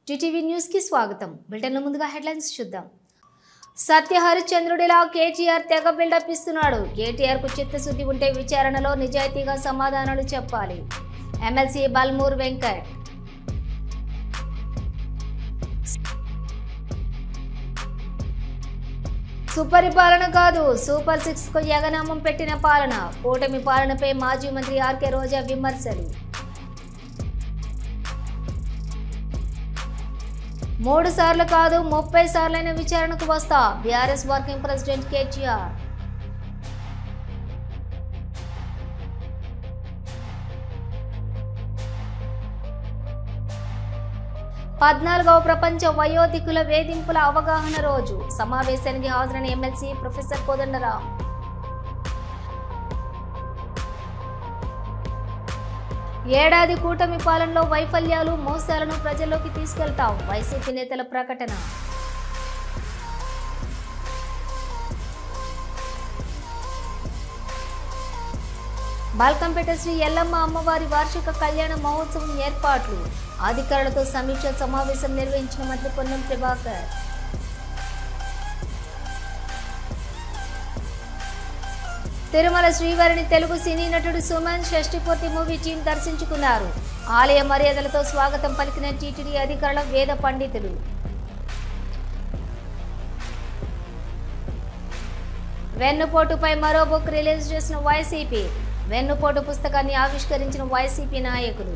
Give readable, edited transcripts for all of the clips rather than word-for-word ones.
TTV news కి స్వాగతం. బులెటిన్లో ముందుగా హెడ్లైన్స్ చూద్దాం. సత్య హరిశ్చంద్రుడిలా కేటీఆర్ తెగ బిల్డప్ ఇస్తున్నాడు. కేటీఆర్ కు చిత్తశుద్ధి ఉంటే విచారణలో నిజాయితీగా సమాధానాలు చెప్పాలి. ఎమ్మెల్సీ బల్మూర్ వెంకట్. సుపరిపాలన కాదు, సూపర్ 6 కు యగనామం పెట్టిన పాలన. కూటమి పాలనపై మాజీ మంత్రి ఆర్కే రోజా విమర్శలు. 3 సార్లు కాదు 30 సార్లైన విచారణకు వస్తా, బీఆర్ఎస్ వర్కింగ్ ప్రెసిడెంట్ కేటీఆర్. పద్నాలుగవ ప్రపంచ వయోధికుల వేధింపుల అవగాహన రోజు సమావేశానికి హాజరైన ఎమ్మెల్సీ ప్రొఫెసర్ కోదండరాం. ఏడాది కూటమి పాలనలో వైఫల్యాలు మోసాలను ప్రజల్లోకి తీసుకెళ్తాం, వైసీపీ నేతల ప్రకటన. బాల్కంపేట శ్రీ ఎల్లమ్మ అమ్మవారి వార్షిక కళ్యాణ మహోత్సవం ఏర్పాట్లు. అధికారులతో సమీక్ష సమావేశం నిర్వహించిన మంత్రి పొన్నం ప్రభాకర్. తిరుమల శ్రీవారిని తెలుగు సినీ నటుడు సుమన్ షష్ఠిపూర్తి మూవీ టీం దర్శించుకున్నారు. ఆలయ మర్యాదలతో స్వాగతం పలికిన టీటీడీ అధికారుల వేద పండితులు. వెన్నుపోటుపై మరో బుక్ రిలీజ్ చేసిన వైసీపీ. వెన్నుపోటు పుస్తకాన్ని ఆవిష్కరించిన వైసీపీ నాయకులు.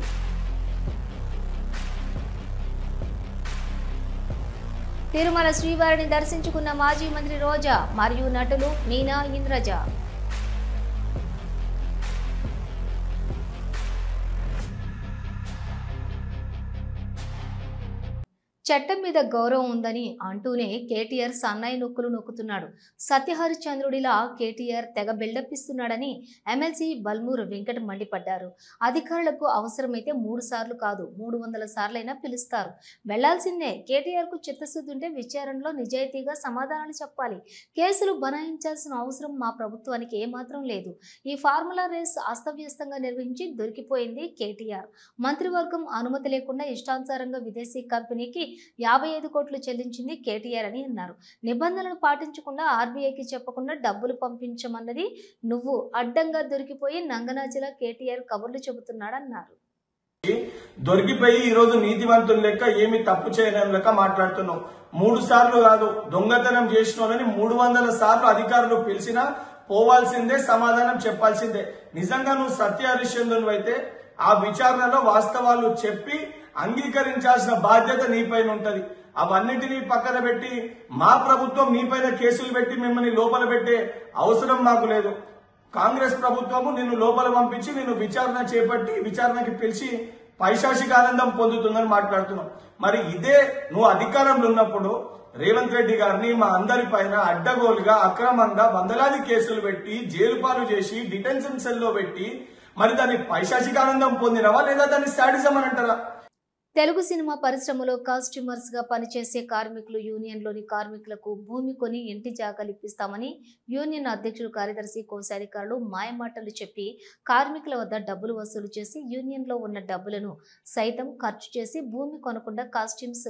తిరుమల శ్రీవారిని దర్శించుకున్న మాజీ మంత్రి రోజా మరియు నటులు మీనా, ఇంద్రజ. చట్టం మీద గౌరవం ఉందని అంటూనే కేటీఆర్ సన్నాయి నొక్కులు నొక్కుతున్నాడు. సత్య హరిశ్చంద్రుడిలా కేటీఆర్ తెగ బిల్డప్ ఇస్తున్నాడని ఎమ్మెల్సీ బల్మూర్ వెంకట్ మండిపడ్డారు. అధికారులకు అవసరమైతే 3 సార్లు కాదు 300 సార్లైనా పిలుస్తారు, వెళ్లాల్సిందే. కేటీఆర్ కు చిత్తశుద్ధి ఉంటే విచారణలో నిజాయితీగా సమాధానాలు చెప్పాలి. కేసులు బనాయించాల్సిన అవసరం మా ప్రభుత్వానికి ఏమాత్రం లేదు. ఈ ఫార్ములా రేస్ అస్తవ్యస్తంగా నిర్వహించి దొరికిపోయింది కేటీఆర్. మంత్రివర్గం అనుమతి లేకుండా ఇష్టానుసారంగా విదేశీ కంపెనీకి 55 కోట్లు చెల్లించింది కేటీఆర్ అని అన్నారు. నిబంధనలను పాటించకుండా ఆర్బీఐకి చెప్పకుండా డబ్బులు పంపించమన్నది నువ్వు. అడ్డంగా దొరికిపోయి నంగనాచిలా కేటీఆర్ కబుర్లు చెబుతున్నాడన్నారు. దొరికిపోయి ఈ రోజు నీతివంతుల లెక్క ఏమి తప్పు చేయడం లెక్క మాట్లాడుతున్నావు. 3 సార్లు కాదు, దొంగతనం చేసిన వాళ్ళని 300 సార్లు అధికారులు పిలిచినా పోవాల్సిందే, సమాధానం చెప్పాల్సిందే. నిజంగా నువ్వు సత్య హరిశ్చంద్రుడు అయితే ఆ విచారణలో వాస్తవాలు చెప్పి అంగీకరించాల్సిన బాధ్యత నీపైన ఉంటది. అవన్నిటినీ పక్కన పెట్టి మా ప్రభుత్వం నీపైన కేసులు పెట్టి మిమ్మల్ని లోపల పెట్టే అవసరం మాకు లేదు. కాంగ్రెస్ ప్రభుత్వము నిన్ను లోపల పంపించి నిన్ను విచారణ చేపట్టి విచారణకి పిలిచి పైశాచిక ఆనందం పొందుతుందని మాట్లాడుతున్నాం. మరి ఇదే నువ్వు అధికారంలో ఉన్నప్పుడు రేవంత్ రెడ్డి గారిని మా అందరి పైన అడ్డగోలుగా అక్రమంగా వందలాది కేసులు పెట్టి జైలు పాలు చేసి డిటెన్షన్ సెల్లో పెట్టి మరి దాన్ని పైశాచిక ఆనందం పొందినవా లేదా దాన్ని శాడిజం అని అంటారా? తెలుగు సినిమా పరిశ్రమలో కాస్ట్యూమర్స్ గా పనిచేసే కార్మికులు యూనియన్లోని కార్మికులకు భూమి కొని ఇంటి జాగాలు ఇప్పిస్తామని యూనియన్ అధ్యక్షులు, కార్యదర్శి, కోశాధికారులు మాయమాటలు చెప్పి కార్మికుల వద్ద డబ్బులు వసూలు చేసి యూనియన్లో ఉన్న డబ్బులను సైతం ఖర్చు చేసి భూమి కొనకుండా కాస్ట్యూమ్స్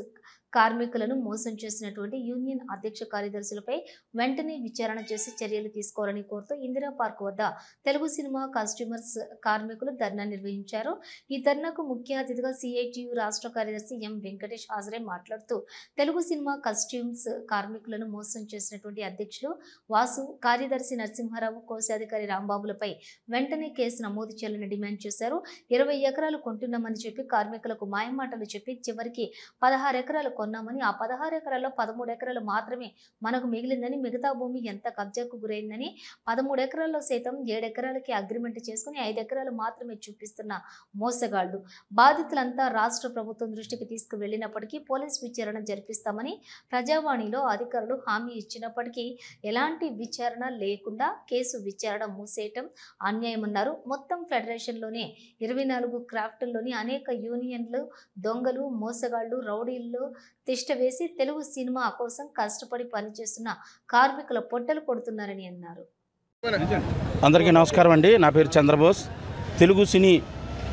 కార్మికులను మోసం చేసినటువంటి యూనియన్ అధ్యక్ష కార్యదర్శులపై వెంటనే విచారణ చేసి చర్యలు తీసుకోవాలని కోరుతూ ఇందిరా పార్క్ వద్ద తెలుగు సినిమా కాస్ట్యూమర్స్ కార్మికులు ధర్నా నిర్వహించారు. ఈ ధర్నాకు ముఖ్య అతిథిగా సిఐటియు రాష్ట్ర కార్యదర్శి ఎం వెంకటేష్ హాజరై మాట్లాడుతూ తెలుగు సినిమా కాస్ట్యూమ్స్ కార్మికులను మోసం చేసినటువంటి అధ్యక్షులు వాసు, కార్యదర్శి నరసింహారావు, కోశాధికారి రాంబాబులపై వెంటనే కేసు నమోదు చేయాలని డిమాండ్ చేశారు. 20 ఎకరాలు కొంటున్నామని చెప్పి కార్మికులకు మాయమాటలు చెప్పి చివరికి 16 ఎకరాలు కొన్నామని, ఆ 16 ఎకరాల్లో 13 ఎకరాలు మాత్రమే మనకు మిగిలిందని, మిగతా భూమి ఎంత కబ్జాకు గురైందని, 13 ఎకరాల్లో సైతం 7 ఎకరాలకి అగ్రిమెంట్ చేసుకుని 5 ఎకరాలు మాత్రమే చూపిస్తున్న మోసగాళ్లు. బాధితులంతా రాష్ట్ర ప్రభుత్వం దృష్టికి తీసుకువెళ్లినప్పటికీ పోలీస్ విచారణ జరిపిస్తామని ప్రజావాణిలో అధికారులు హామీ ఇచ్చినప్పటికీ ఎలాంటి విచారణ లేకుండా కేసు విచారణ మూసేయటం అన్యాయమన్నారు. మొత్తం ఫెడరేషన్లోనే 24 క్రాఫ్ట్ల్లోని అనేక యూనియన్లు దొంగలు, మోసగాళ్లు, రౌడీల్లో తిష్ట వేసి తెలుగు సినిమా కోసం కష్టపడి పనిచేస్తున్న కార్మికుల పొట్టలు కొడుతున్నారని అన్నారు. అందరికీ నమస్కారం అండి. నా పేరు Chandrabose. Telugu cine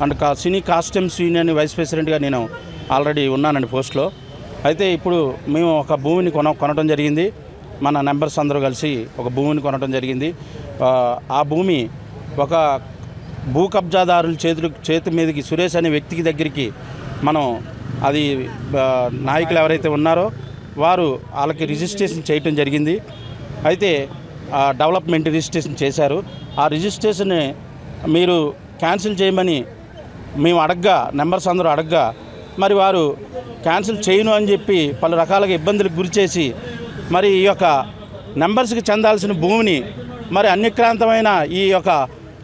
and cine costumes union vice ప్రెసిడెంట్గా నేను ఆల్రెడీ ఉన్నానండి పోస్ట్లో. అయితే ఇప్పుడు మేము ఒక భూమిని కొనడం జరిగింది. మన మెంబర్స్ అందరూ కలిసి ఒక భూమిని కొనడం జరిగింది. ఆ భూమి ఒక భూ కబ్జాదారుల చేతి మీదకి సురేష్ అనే వ్యక్తికి దగ్గరికి మనం అది నాయకులు ఎవరైతే ఉన్నారో వారు వాళ్ళకి రిజిస్ట్రేషన్ చేయటం జరిగింది. అయితే డెవలప్మెంట్ రిజిస్ట్రేషన్ చేశారు. ఆ రిజిస్ట్రేషన్ని మీరు క్యాన్సిల్ చేయమని మేము అడగ్గా, మెంబర్స్ అందరూ అడగ్గా, మరి వారు క్యాన్సిల్ చేయను అని చెప్పి పలు రకాలుగా ఇబ్బందులకు గురిచేసి మరి ఈ యొక్క మెంబర్స్కి చెందాల్సిన భూమిని మరి అన్యక్రాంతమైన ఈ యొక్క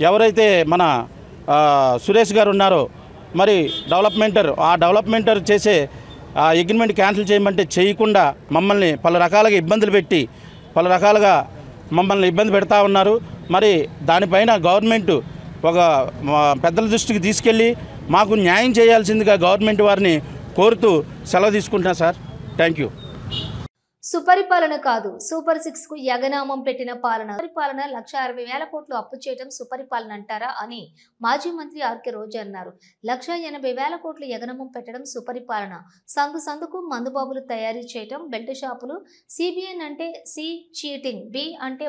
ఎవరైతే మన సురేష్ గారు ఉన్నారో మరి డెవలప్మెంటర్ చేసే అగ్రిమెంట్ క్యాన్సిల్ చేయమంటే చేయకుండా మమ్మల్ని పలు రకాలుగా ఇబ్బందులు పెట్టి పలు రకాలుగా మమ్మల్ని ఇబ్బంది పెడతా ఉన్నారు. మరి దానిపైన గవర్నమెంట్ ఒక పెద్దల దృష్టికి తీసుకెళ్ళి మాకు న్యాయం చేయాల్సిందిగా గవర్నమెంట్ వారిని కోరుతూ సెలవు తీసుకుంటున్నా సార్. Thank you. సుపరిపాలన కాదు, సూపర్ 6 కు యగనామం పెట్టిన పాలన. సుపరిపాలన 1,60,000 కోట్లు అప్పు చేయడం సుపరిపాలన అంటారా అని మాజీ మంత్రి ఆర్కే రోజా అన్నారు. 1,80,000 కోట్లు యగనామం పెట్టడం సుపరిపాలన. సందుకు మందుబాబులు తయారీ చేయటం, బెల్ట్ షాపులు. సిబిఎన్ అంటే సి చీటింగ్, బి అంటే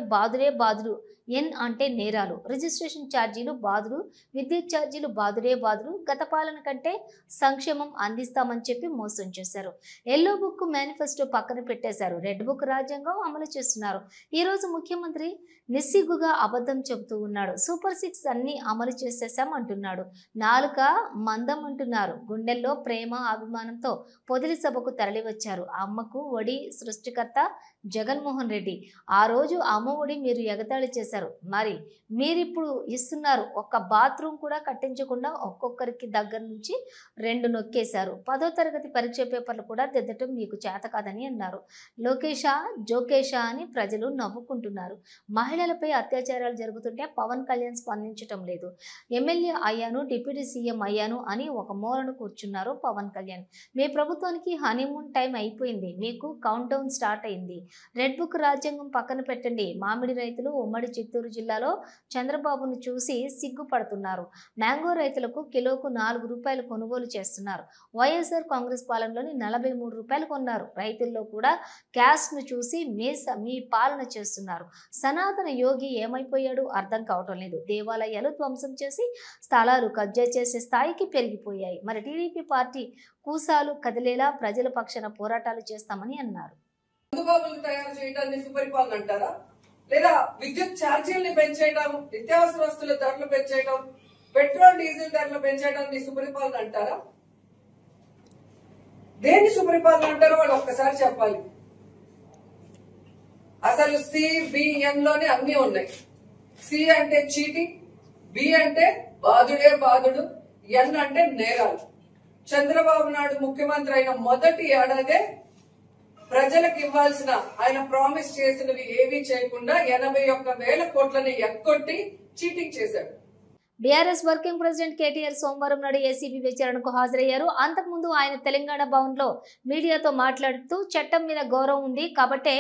బాదుడు, ఎన్ అంటే నేరాలు, రిజిస్ట్రేషన్ ఛార్జీలు బాదుడు, విద్యుత్ ఛార్జీలు బాదుడు. గత పాలన కంటే సంక్షేమం అందిస్తామని చెప్పి మోసం చేశారు. ఎల్లో బుక్ మేనిఫెస్టో పక్కన పెట్టేశారు. రెడ్ బుక్ రాజ్యాంగం అమలు చేస్తున్నారు. ఈ రోజు ముఖ్యమంత్రి నిస్సిగ్గుగా అబద్ధం చెబుతూ ఉన్నాడు. సూపర్ 6 అన్ని అమలు చేసేసాం అంటున్నాడు. నాలుక మందం అంటున్నారు. గుండెల్లో ప్రేమ అభిమానంతో పొదిలి సభకు తరలివచ్చారు. అమ్మకు ఒడి సృష్టికర్త జగన్మోహన్ రెడ్డి. ఆ రోజు అమ్మ ఒడి మీరు ఎగతాళి చేశారు. మరి మీరిప్పుడు ఇస్తున్నారు. ఒక్క బాత్రూమ్ కూడా కట్టించకుండా ఒక్కొక్కరికి దగ్గర నుంచి 2 నొక్కేశారు. 10వ తరగతి పరీక్ష పేపర్లు కూడా దిద్దటం మీకు చేత కాదని అన్నారు. లోకేషా జోకేషా అని ప్రజలు నవ్వుకుంటున్నారు. మహిళలపై అత్యాచారాలు జరుగుతుంటే పవన్ కళ్యాణ్ స్పందించటం లేదు. ఎమ్మెల్యే అయ్యాను, డిప్యూటీ సీఎం అయ్యాను అని ఒక మూలను కూర్చున్నారు పవన్ కళ్యాణ్. మీ ప్రభుత్వానికి హనీమూన్ టైం అయిపోయింది. మీకు కౌంట్ డౌన్ స్టార్ట్ అయింది. రెడ్ బుక్ రాజ్యాంగం పక్కన పెట్టండి. మామిడి రైతులు ఉమ్మడి చిత్తూరు జిల్లాలో చంద్రబాబును చూసి సిగ్గుపడుతున్నారు. మ్యాంగో రైతులకు కిలోకు 4 రూపాయలు కొనుగోలు చేస్తున్నారు. వైఎస్ఆర్ కాంగ్రెస్ పాలనలోని 43 రూపాయలు కొన్నారు. రైతుల్లో కూడా క్యాస్ట్ ను చూసి మీ పాలన చేస్తున్నారు. సనాతన యోగి ఏమైపోయాడు అర్థం కావటం లేదు. దేవాలయాలు ధ్వంసం చేసి స్థలాలు కబ్జా చేసే స్థాయికి పెరిగిపోయాయి. మరి టీడీపీ పార్టీ కూసాలు కదిలేలా ప్రజల పక్షాన పోరాటాలు చేస్తామని అన్నారు. మందుబాబులు తయారు చేయడాన్ని సుపరిపాలన అంటారా? లేదా విద్యుత్ ఛార్జీల్ని పెంచేయడం, నిత్యావసర వస్తువుల ధరలు పెంచేయడం, పెట్రోల్ డీజిల్ ధరలు పెంచేయడాన్ని సుపరిపాలన అంటారా? దేన్ని సుపరిపాలన అంటారో వాళ్ళు ఒక్కసారి చెప్పాలి. అసలు సిబిఎన్ లోనే అన్ని ఉన్నాయి. సి అంటే చీటింగ్, బి అంటే బాదుడు, ఎన్ అంటే నేరాలు. చంద్రబాబు నాయుడు ముఖ్యమంత్రి అయిన మొదటి ఏడాదే ప్రజలకు ఇవ్వాల్సిన ఆయన ప్రామిస్ చేసినవి ఏవీ చేయకుండా 81,000 కోట్లని ఎక్కొట్టి చీటింగ్ చేశాడు. బీఆర్ఎస్ వర్కింగ్ ప్రెసిడెంట్ కేటీఆర్ సోమవారం నాడు ఏసీబీ విచారణకు హాజరయ్యారు. అంతకుముందు ఆయన తెలంగాణ భవన్ లో మీడియాతో మాట్లాడుతూ చట్టం మీద గౌరవం ఉంది కాబట్టే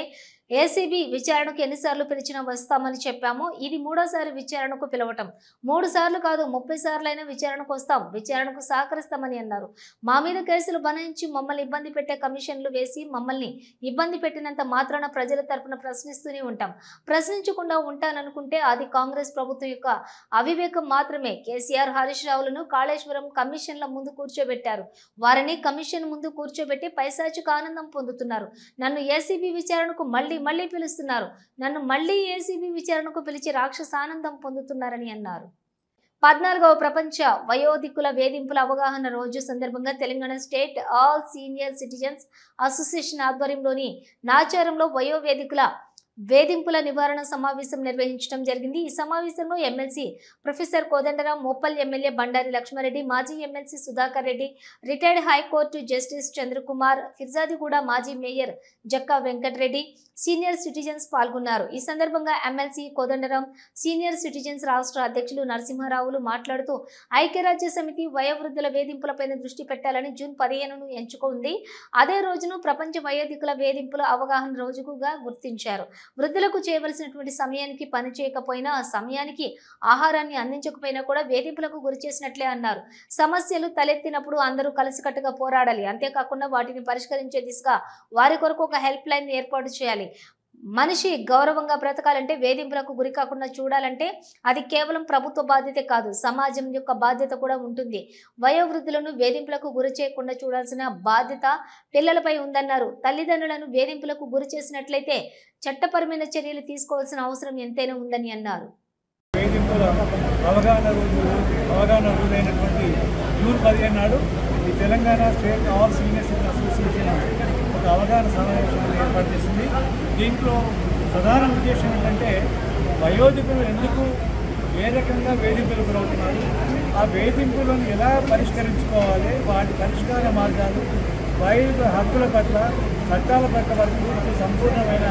ఏసీబీ విచారణకు ఎన్నిసార్లు పిలిచినా వస్తామని చెప్పాము. ఇది 3వసారి విచారణకు పిలవటం. 3 సార్లు కాదు 30 సార్లైనా విచారణకు వస్తాం, విచారణకు సహకరిస్తామని అన్నారు. మా మీద కేసులు బనాయించి మమ్మల్ని ఇబ్బంది పెట్టే కమిషన్లు వేసి మమ్మల్ని ఇబ్బంది పెట్టినంత మాత్రాన ప్రజల తరపున ప్రశ్నిస్తూనే ఉంటాం. ప్రశ్నించకుండా ఉంటాననుకుంటే అది కాంగ్రెస్ ప్రభుత్వం యొక్క అవివేకం మాత్రమే. కేసీఆర్ హరీష్ రావులను కాళేశ్వరం కమిషన్ల ముందు కూర్చోబెట్టారు. వారిని కమిషన్ ముందు కూర్చోబెట్టి పైశాచిక ఆనందం పొందుతున్నారు. నన్ను ఏసీబీ విచారణకు మళ్ళీ పిలుస్తున్నారు. నన్ను మళ్ళీ ఏసీబీ విచారణకు పిలిచి రాక్షసానందం పొందుతున్నారని అన్నారు. 14వ ప్రపంచ వయోధికుల వేధింపుల అవగాహన రోజు సందర్భంగా Telangana state all senior citizens association ఆధ్వర్యంలోని నాచారంలో వేధింపుల నివారణ సమావేశం నిర్వహించడం జరిగింది. ఈ సమావేశంలో MLC professor Kodandaram, Mopal MLA Bandari Lakshma Reddy, మాజీ MLC Sudhakar Reddy, retired high court justice Chandrakumar, Peerzadiguda మాజీ mayor Jakka Venkatareddy, senior citizens పాల్గొన్నారు. ఈ సందర్భంగా ఎమ్మెల్సీ కోదండరాం, సీనియర్ సిటిజన్స్ రాష్ట్ర అధ్యక్షులు నరసింహారావులు మాట్లాడుతూ ఐక్యరాజ్య సమితి వయోవృద్ధుల వేధింపులపైన దృష్టి పెట్టాలని జూన్ 15ను ఎంచుకుంది. అదే రోజును ప్రపంచ వయోధికుల వేధింపుల అవగాహన రోజుగా గుర్తించారు. వృద్ధులకు చేయవలసినటువంటి సమయానికి పని చేయకపోయినా సమయానికి ఆహారాన్ని అందించకపోయినా కూడా వేధింపులకు గురి చేసినట్లే అన్నారు. సమస్యలు తలెత్తినప్పుడు అందరూ కలిసికట్టుగా పోరాడాలి. అంతేకాకుండా వాటిని పరిష్కరించే దిశగా వారి కొరకు ఒక హెల్ప్ లైన్ ఏర్పాటు చేయాలి. మనిషి గౌరవంగా బ్రతకాలంటే వేధింపులకు గురి కాకుండా చూడాలంటే అది కేవలం ప్రభుత్వ బాధ్యతే కాదు, సమాజం యొక్క బాధ్యత కూడా ఉంటుంది. వయోవృద్ధులను వేధింపులకు గురి చేయకుండా చూడాల్సిన బాధ్యత పిల్లలపై ఉందన్నారు. తల్లిదండ్రులను వేధింపులకు గురి చేసినట్లయితే చట్టపరమైన చర్యలు తీసుకోవాల్సిన అవసరం ఎంతైనా ఉందని అన్నారు. అవగాహన రోజైనటువంటి జూన్ 15 నాడు ఈ Telangana state all senior citizen association ఒక అవగాహన సమావేశాన్ని ఏర్పాటు చేసింది. దీంట్లో ప్రధాన ఉద్దేశం ఏంటంటే వయోధికులు ఎందుకు ఏ రకంగా వేధింపులు గురవుతున్నారు, ఆ వేధింపులను ఎలా పరిష్కరించుకోవాలి, వాటి పరిష్కార మార్గాలు, వయోధికుల హక్కుల పట్ల చట్టాల పట్ల వారికి సంపూర్ణమైన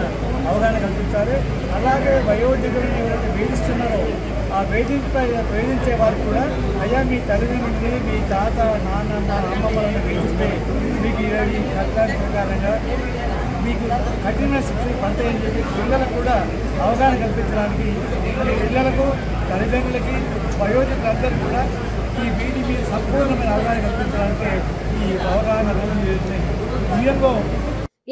అవగాహన కల్పించాలి. అలాగే వయోధికులను ఎవరైతే వేధిస్తున్నారో ఆ వేధించే వారు కూడా అయ్యా మీ తల్లిదండ్రులని మీ తాత నాన్నమ్మ అమ్మమ్మలను వేధిస్తే మీకు ఈ చట్టాల ప్రకారంగా మీకు కఠిన శిక్షలు పడతాయని చెప్పి పిల్లలకు కూడా అవగాహన కల్పించడానికి పిల్లలకు తల్లిదండ్రులకి వయోధికులందరికీ కూడా ఈ వీటి మీద సంపూర్ణమైన అవగాహన కల్పించడానికి ఈ అవగాహన రోజు ఇందులో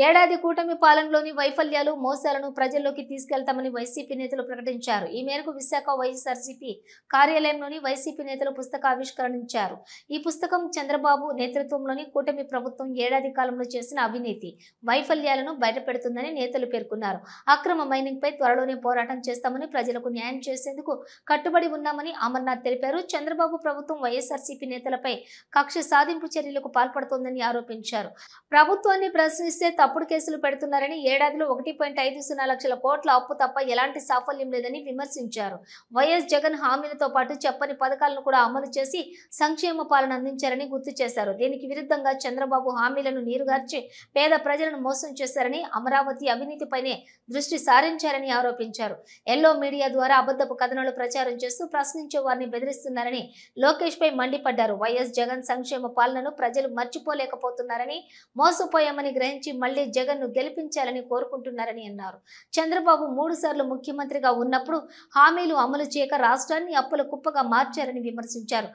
ఏడాది కూటమి పాలనలోని వైఫల్యాలు మోసాలను ప్రజల్లోకి తీసుకెళ్తామని వైసీపీ నేతలు ప్రకటించారు. ఈ మేరకు విశాఖ వైఎస్ఆర్సీపీ కార్యాలయంలోని వైసీపీ నేతలు పుస్తకావిష్కరించారు. ఈ పుస్తకం చంద్రబాబు నేతృత్వంలోని కూటమి ప్రభుత్వం ఏడాది కాలంలో చేసిన అవినీతి వైఫల్యాలను బయటపెడుతుందని నేతలు పేర్కొన్నారు. అక్రమ మైనింగ్ పై త్వరలోనే పోరాటం చేస్తామని, ప్రజలకు న్యాయం చేసేందుకు కట్టుబడి ఉన్నామని అమర్నాథ్ తెలిపారు. చంద్రబాబు ప్రభుత్వం వైఎస్ఆర్సీపీ నేతలపై కక్ష సాధింపు చర్యలకు పాల్పడుతోందని ఆరోపించారు. ప్రభుత్వాన్ని ప్రశ్నిస్తే తప్పుడు కేసులు పెడుతున్నారని, ఏడాదిలో 1.50 లక్షల కోట్ల అప్పు తప్ప ఎలాంటి సాఫల్యం లేదని విమర్శించారు. వైఎస్ జగన్ హామీలతో పాటు చెప్పని పథకాలను కూడా అమలు చేసి సంక్షేమ పాలన అందించారని గుర్తు చేశారు. దీనికి విరుద్ధంగా చంద్రబాబు హామీలను నీరుగార్చి పేద ప్రజలను మోసం చేశారని, అమరావతి అవినీతిపైనే దృష్టి సారించారని ఆరోపించారు. ఎల్లో మీడియా ద్వారా అబద్ధపు కథనాలు ప్రచారం చేస్తూ ప్రశ్నించే వారిని బెదిరిస్తున్నారని లోకేష్ పై మండిపడ్డారు. వైఎస్ జగన్ సంక్షేమ పాలనను ప్రజలు మర్చిపోలేకపోతున్నారని, మోసపోయామని గ్రహించి మళ్లీ జగన్ ను గెలిపించాలని కోరుకుంటున్నారని అన్నారు. చంద్రబాబు 3 సార్లు ముఖ్యమంత్రిగా ఉన్నప్పుడు హామీలు అమలు చేయక రాష్ట్రాన్ని అప్పుల కుప్పగా మార్చారని విమర్శించారు.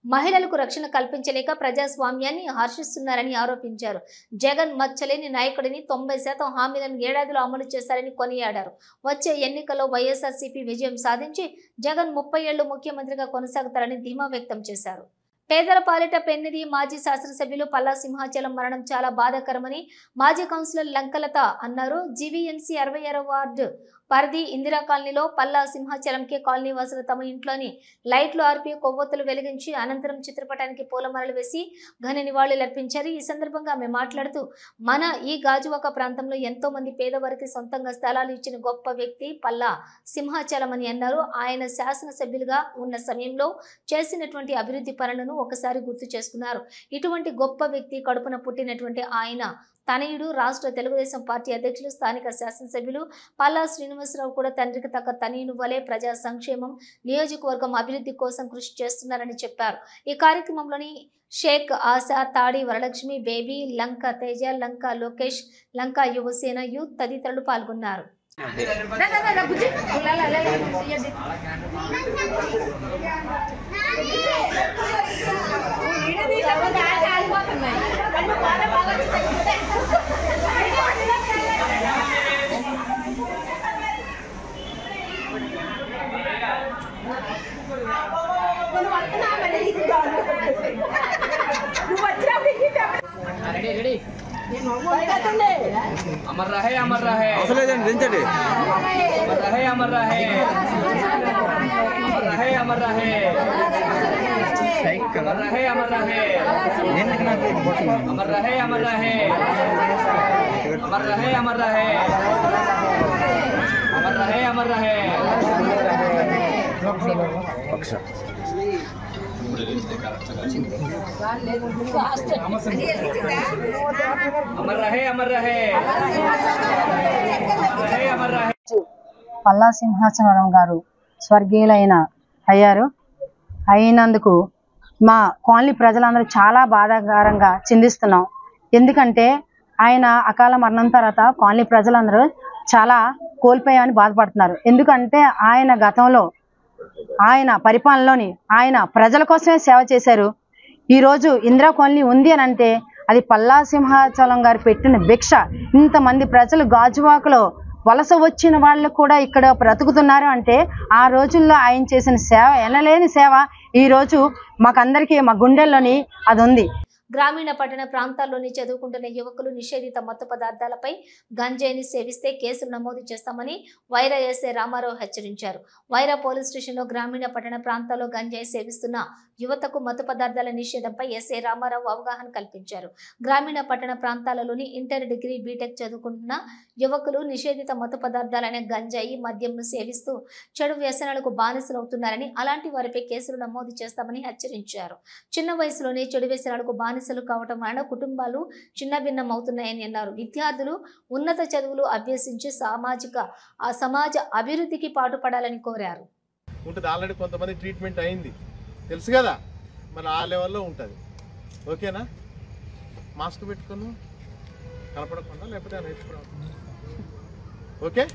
మహిళలకు రక్షణ కల్పించలేక ప్రజాస్వామ్యాన్ని హర్షిస్తున్నారని ఆరోపించారు. జగన్ మచ్చలేని నాయకుడిని, 90% హామీలను ఏడాదిలో అమలు చేశారని కొనియాడారు. వచ్చే ఎన్నికల్లో వైఎస్ఆర్సీపీ విజయం సాధించి జగన్ 30 ఏళ్లు ముఖ్యమంత్రిగా కొనసాగుతారని ధీమా వ్యక్తం చేశారు. పేదల పాలిట పెన్నిధి మాజీ శాసనసభ్యులు పల్లా సింహాచలం మరణం చాలా బాధాకరమని మాజీ కౌన్సిలర్ లంకలత అన్నారు. జీవీఎంసీ 66వ వార్డు పరిధి ఇందిరా కాలనీలో పల్లా సింహాచలంకే కాలనీ వాసులు తమ ఇంట్లోని లైట్లు ఆర్పి కొవ్వొత్తులు వెలిగించి అనంతరం చిత్రపటానికి పూలమాలలు వేసి ఘన నివాళులర్పించారు. ఈ సందర్భంగా ఆమె మాట్లాడుతూ, మన ఈ గాజువాక ప్రాంతంలో ఎంతో మంది పేదవారికి సొంతంగా స్థలాలు ఇచ్చిన గొప్ప వ్యక్తి పల్లా సింహాచలం అని అన్నారు. ఆయన శాసనసభ్యులుగా ఉన్న సమయంలో చేసినటువంటి అభివృద్ధి పనులను ఒకసారి గుర్తు చేసుకున్నారు. ఇటువంటి గొప్ప వ్యక్తి కడుపున పుట్టినటువంటి ఆయన తనయుడు రాష్ట్ర తెలుగుదేశం పార్టీ అధ్యక్షులు, స్థానిక శాసనసభ్యులు పల్లా శ్రీనివాసరావు కూడా తండ్రికి తగ్గ తనయుని వలె ప్రజా సంక్షేమం, నియోజకవర్గం అభివృద్ధి కోసం కృషి చేస్తున్నారని చెప్పారు. ఈ కార్యక్రమంలోని షేక్ ఆశా, తాడి వరలక్ష్మి, బేబీ, లంక తేజ, లంక లోకేష్, లంక యువసేన యూత్ తదితరులు పాల్గొన్నారు. अमर रहे अमर रहे अमर रहे अमर रहे अमर रहे अमर रहे अमर रहे अमर रहे अमर रहे अमर रहे अमर रहे अमर रहे अमर रहे अमर रहे पक्ष अमर रहे अमर रहे अमर रहे। పల్లా సింహాచలం గారు స్వర్గీయులైన అయినందుకు మా కాలనీ ప్రజలందరూ చాలా బాధాకరంగా చిందిస్తున్నాం. ఎందుకంటే ఆయన అకాల మరణం తర్వాత కాలనీ ప్రజలందరూ చాలా కోల్పోయామని బాధపడుతున్నారు. ఎందుకంటే ఆయన గతంలో ఆయన పరిపాలనలోని ఆయన ప్రజల కోసమే సేవ చేశారు. ఈరోజు ఇందిరా కాలనీ ఉంది అని అంటే అది పల్లా సింహాచలం గారు పెట్టిన భిక్ష. ఇంతమంది ప్రజలు గాజువాకలో వలస వచ్చిన వాళ్ళు కూడా ఇక్కడ బ్రతుకుతున్నారు అంటే ఆ రోజుల్లో ఆయన చేసిన సేవ ఎనలేని సేవ ఈరోజు మాకందరికీ మా గుండెల్లోని అది ఉంది. గ్రామీణ పట్టణ ప్రాంతాల్లోని చదువుకుంటున్న యువకులు నిషేధిత మత్తు పదార్థాలపై గంజాయిని సేవిస్తే కేసులు నమోదు చేస్తామని వైరా ఎస్ఐ రామారావు హెచ్చరించారు. వైరా పోలీస్ స్టేషన్లో గ్రామీణ పట్టణ ప్రాంతాల్లో గంజాయి సేవిస్తున్న యువతకు మత్తు పదార్థాల నిషేధంపై ఎస్ఐ రామారావు అవగాహన కల్పించారు. గ్రామీణ పట్టణ ప్రాంతాలలోని ఇంటర్, డిగ్రీ, బీటెక్ చదువుకుంటున్న యువకులు నిషేధిత మత్తు పదార్థాలైన గంజాయి, మద్యంను సేవిస్తూ చెడు వ్యసనాలకు బానిసలవుతున్నారని, అలాంటి వారిపై కేసులు నమోదు చేస్తామని హెచ్చరించారు. చిన్న వయసులోనే చెడు వ్యసనాలకు బానిసలు కావటం వలన కుటుంబాలు చిన్నభిన్నం అవుతున్నాయని అన్నారు. విద్యార్థులు ఉన్నత చదువులు అభ్యసించి సమాజ అభివృద్ధికి పాటుపడాలని కోరారు. ఆల్రెడీ కొంతమంది ట్రీట్మెంట్ అయింది తెలుసు కదా, మరి ఆ లెవెల్లో ఉంటుంది. ఓకేనా? మాస్క్ పెట్టుకున్నాం కనపడకుండా లేకపోతే నేర్చుకోవడం. ఓకే.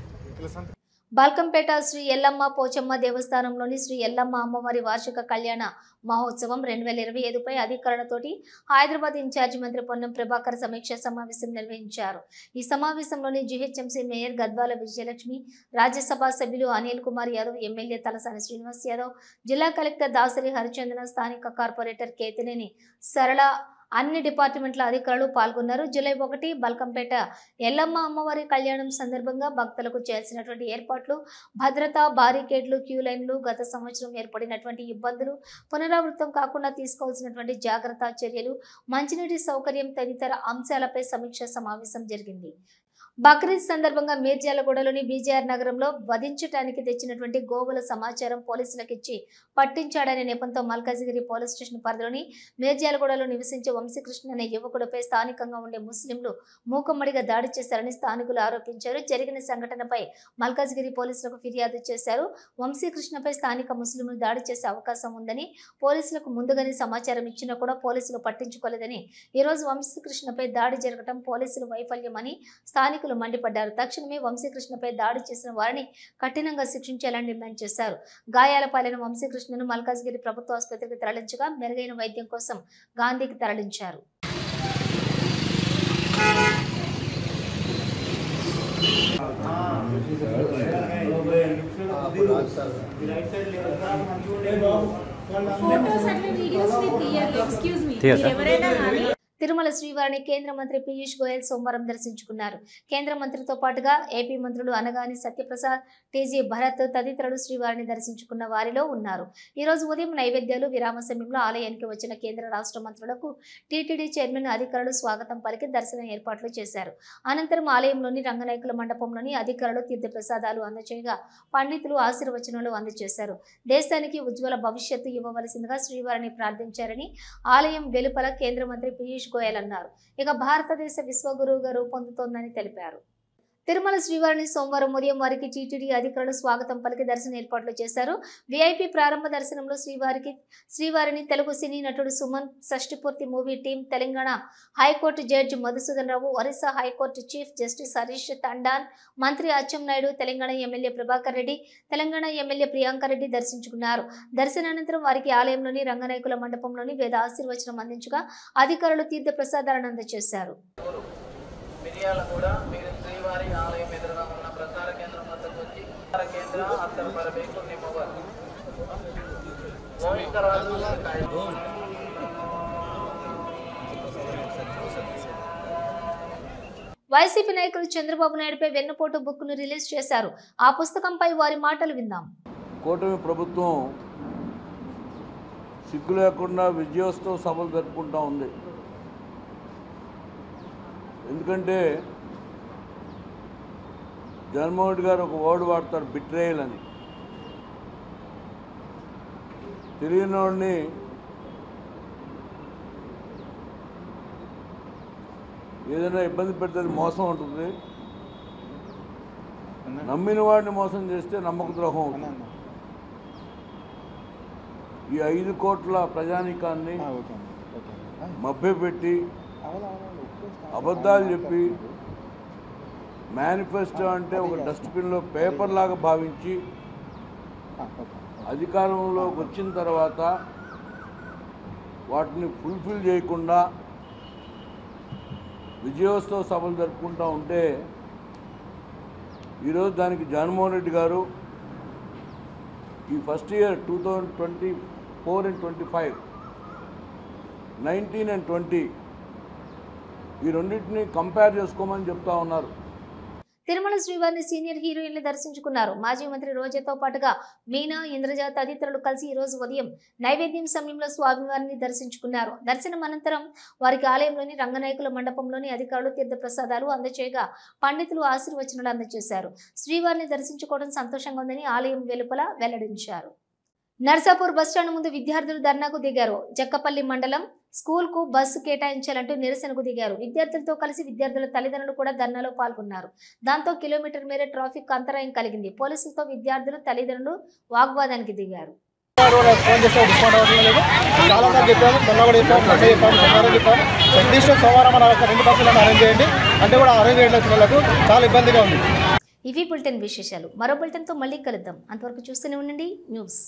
బాల్కంపేట శ్రీ ఎల్లమ్మ పోచమ్మ దేవస్థానంలోని శ్రీ ఎల్లమ్మ అమ్మవారి వార్షిక కళ్యాణ మహోత్సవం 2025పై అధికారులతోటి హైదరాబాద్ ఇన్ఛార్జి మంత్రి పొన్నం ప్రభాకర్ సమీక్ష సమావేశం నిర్వహించారు. ఈ సమావేశంలోని జీహెచ్ఎంసీ మేయర్ గద్వాల విజయలక్ష్మి, రాజ్యసభ సభ్యులు అనిల్ కుమార్ యాదవ్, ఎమ్మెల్యే తలసాని శ్రీనివాస్ యాదవ్, జిల్లా కలెక్టర్ దాసరి హరిచందన, స్థానిక కార్పొరేటర్ కేతినేని సరళ, అన్ని డిపార్ట్మెంట్ల అధికారులు పాల్గొన్నారు. జూలై 1 బల్కంపేట ఎల్లమ్మ అమ్మవారి కళ్యాణం సందర్భంగా భక్తులకు చేయాల్సినటువంటి ఏర్పాట్లు, భద్రత, బారికేడ్లు, క్యూ లైన్లు, గత సంవత్సరం ఏర్పడినటువంటి ఇబ్బందులు పునరావృతం కాకుండా తీసుకోవాల్సినటువంటి జాగ్రత్త చర్యలు, మంచినీటి సౌకర్యం తదితర అంశాలపై సమీక్ష సమావేశం జరిగింది. బక్రీద్ సందర్భంగా మీర్జాలగూడలోని బీజేఆర్ నగరంలో వధించడానికి తెచ్చినటువంటి గోవుల సమాచారం పోలీసులకు ఇచ్చి పట్టించాడనే నెపంతో మల్కాజిగిరి పోలీస్ స్టేషన్ పరిధిలోని మీర్జాలగూడలో నివసించే వంశీకృష్ణ అనే యువకుడిపై స్థానికంగా ఉండే ముస్లింలు మూకుమ్మడిగా దాడి చేశారని స్థానికులు ఆరోపించారు. జరిగిన సంఘటనపై మల్కాజిగిరి పోలీసులకు ఫిర్యాదు చేశారు. వంశీకృష్ణపై స్థానిక ముస్లింలు దాడి చేసే అవకాశం ఉందని పోలీసులకు ముందుగానే సమాచారం ఇచ్చినా కూడా పోలీసులు పట్టించుకోలేదని, ఈరోజు వంశీకృష్ణపై దాడి జరగడం పోలీసులు వైఫల్యమని స్థానిక మండిపడ్డారు. తక్షణమే వంశీకృష్ణపై దాడి చేసిన వారిని కఠినంగా శిక్షించాలని డిమాండ్ చేశారు. గాయాల పాలైన వంశీకృష్ణను మల్కాజ్గిరి ప్రభుత్వ ఆసుపత్రికి తరలించగా మెరుగైన వైద్యం కోసం గాంధీకి తరలించారు. తిరుమల శ్రీవారిని కేంద్ర మంత్రి పీయూష్ గోయల్ సోమవారం దర్శించుకున్నారు. కేంద్ర మంత్రితో పాటుగా ఏపీ మంత్రులు అనగాని సత్యప్రసాద్, టీజీ భరత్ తదితరులు శ్రీవారిని దర్శించుకున్న వారిలో ఉన్నారు. ఈ రోజు ఉదయం నైవేద్యాలు విరామ సమయంలో ఆలయానికి వచ్చిన కేంద్ర రాష్ట్ర మంత్రులకు టీటీడీ చైర్మన్ అధికారులు స్వాగతం పలికి దర్శన ఏర్పాట్లు చేశారు. అనంతరం ఆలయంలోని రంగనాయకుల మండపంలోని అధికారులు తీర్థ ప్రసాదాలు అందచేయగా పండితులు ఆశీర్వచనాలు అందజేశారు. దేశానికి ఉజ్వల భవిష్యత్తు ఇవ్వవలసిందిగా శ్రీవారిని ప్రార్థించారని ఆలయం వెలుపల కేంద్ర మంత్రి పీయూష్ గోయల్ అన్నారు. ఇక భారతదేశ విశ్వగురువుగా రూపొందుతోందని తెలిపారు. తిరుమల శ్రీవారిని సోమవారం ఉదయం వారికి టీటీడీ అధికారులు స్వాగతం పలికి దర్శన ఏర్పాట్లు చేశారు. వీఐపీ ప్రారంభ దర్శనంలో శ్రీవారిని తెలుగు సినీ నటుడు Suman, Shashtipoorthi movie team, Telangana high court judge Madhusudan Rao, Orissa high court chief justice Harish Tandon, మంత్రి అచ్చెన్నాయుడు, తెలంగాణ ఎమ్మెల్యే ప్రభాకర్ రెడ్డి, తెలంగాణ ఎమ్మెల్యే ప్రియాంక రెడ్డి దర్శించుకున్నారు. దర్శనానంతరం వారికి ఆలయంలోని రంగనాయకుల మండపంలోని వేద ఆశీర్వచనం అందించగా అధికారులు తీర్థ ప్రసాదాలను అందజేశారు. శ్రీవారి ఆలయం ఎదురుగా ఉన్న ప్రసార కేంద్రం వద్దకు వచ్చి కేంద్ర అత్తర్ పరమేకు నిమ్మవర్ వైసీపీ నాయకులు చంద్రబాబు నాయుడుపై వెన్నుపోటు బుక్ ను రిలీజ్ చేశారు. ఆ పుస్తకంపై వారి మాటలు విందాం. కూటమి ప్రభుత్వం సిగ్గు లేకుండా విజయోత్సవ సభలు జరుపుకుంటా ఉంది. ఎందుకంటే జగన్మోహన్ రెడ్డి గారు ఒక వర్డ్ వాడతారు, బిట్రేయల్ అని. తెలియని వాడిని ఏదైనా ఇబ్బంది పెడితే మోసం ఉంటుంది, నమ్మిన వాడిని మోసం చేస్తే నమ్మక ద్రోహం అవుతుంది. ఈ 5 కోట్ల ప్రజానీకాన్ని మభ్యపెట్టి అబద్ధాలు చెప్పి మేనిఫెస్టో అంటే ఒక డస్ట్బిన్లో పేపర్ లాగా భావించి అధికారంలోకి వచ్చిన తర్వాత వాటిని ఫుల్ఫిల్ చేయకుండా విజయోత్సవ సభలు జరుపుకుంటూ ఉంటే ఈరోజు దానికి జగన్మోహన్ రెడ్డి గారు ఈ ఫస్ట్ ఇయర్ 2024 and 25, 19 and 20 ఈ రెండింటిని కంపేర్ చేసుకోమని చెప్తా ఉన్నారు. తిరుమల శ్రీవారిని సీనియర్ హీరోయిన్లు దర్శించుకున్నారు. మాజీ మంత్రి రోజాతో పాటుగా మీనా, ఇంద్రజ తదితరులు కలిసి ఈ రోజు ఉదయం నైవేద్యం సమయంలో స్వామివారిని దర్శించుకున్నారు. దర్శనం అనంతరం వారికి ఆలయంలోని రంగనాయకుల మండపంలోని అధికారులు తీర్థప్రసాదాలు అందజేయగా పండితులు ఆశీర్వచనాలు అందజేశారు. శ్రీవారిని దర్శించుకోవడం సంతోషంగా ఉందని ఆలయం వెలుపల వెల్లడించారు. నర్సాపూర్ బస్టాండ్ ముందు విద్యార్థులు ధర్నాకు దిగారు. జక్కపల్లి మండలం స్కూల్ కు బస్సు కేటాయించాలంటూ నిరసనకు దిగారు. విద్యార్థులతో కలిసి విద్యార్థుల తల్లిదండ్రులు కూడా ధర్నాలో పాల్గొన్నారు. దాంతో కిలోమీటర్ మేర ట్రాఫిక్ అంతరాయం కలిగింది. పోలీసులతో విద్యార్థులు తల్లిదండ్రులు వాగ్వాదానికి దిగారు. ఇవి బులెటిన్ విశేషాలు. మరో బులెటిన్తో మళ్ళీ కలుద్దాం. అంతవరకు చూస్తూనే ఉండండి న్యూస్.